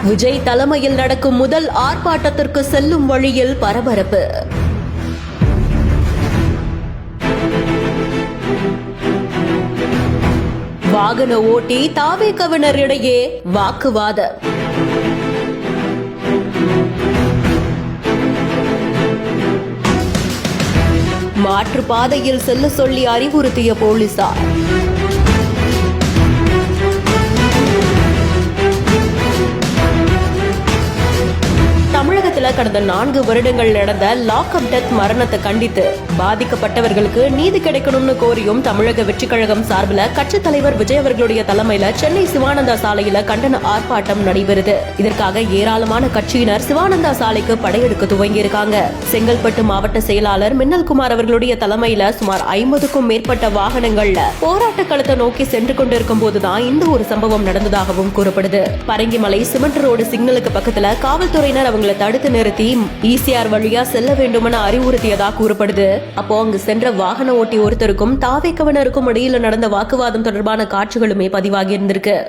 விஜய் தலைமையில் நடக்கும் முதல் ஆர்ப்பாட்டத்திற்கு செல்லும் வழியில் பரபரப்பு. வாகன ஓட்டி தாவேகவினரிடையே வாக்குவாதம். மாற்று பாதையில் செல்ல சொல்லி அறிவுறுத்திய போலீசார். தமிழகத்தில் கடந்த 4 வருடங்கள் நடந்த லாக்அப் டெத் மரணத்தை கண்டித்து பாதிக்கப்பட்டவர்களுக்கு நீதி கிடைக்கணும்னு கோரியும் தமிழக வெற்றிக் கழகம் சார்பில் கட்சித் தலைவர் விஜய் அவர்களுடைய தலைமையில சென்னை சிவானந்தா சாலையில கண்டன ஆர்ப்பாட்டம் நடைபெறுது. இதற்காக ஏராளமான கட்சியினர் சிவானந்தா சாலைக்கு படையெடுக்க துவங்கியிருக்காங்க. செங்கல்பட்டு மாவட்ட செயலாளர் மின்னல்குமார் அவர்களுடைய தலைமையில சுமார் 50க்கும் மேற்பட்ட வாகனங்கள்ல போராட்ட களத்தை நோக்கி சென்று கொண்டிருக்கும் போதுதான் இந்த ஒரு சம்பவம் நடந்ததாகவும் கூறப்படுது. பரங்கிமலை சிமெண்ட் ரோடு சிக்னலுக்கு பக்கத்துல காவல்துறையினர் அவங்களை தடுத்து நிறுத்தி ஈசிஆர் வழியா செல்ல வேண்டும் என அறிவுறுத்தியதா கூறப்படுது. அப்போ அங்கு சென்ற வாகன ஓட்டி ஒருத்தருக்கும் தாவேகவினருக்கும் இடையில நடந்த வாக்குவாதம் தொடர்பான காட்சிகளுமே பதிவாகி இருந்திருக்கு.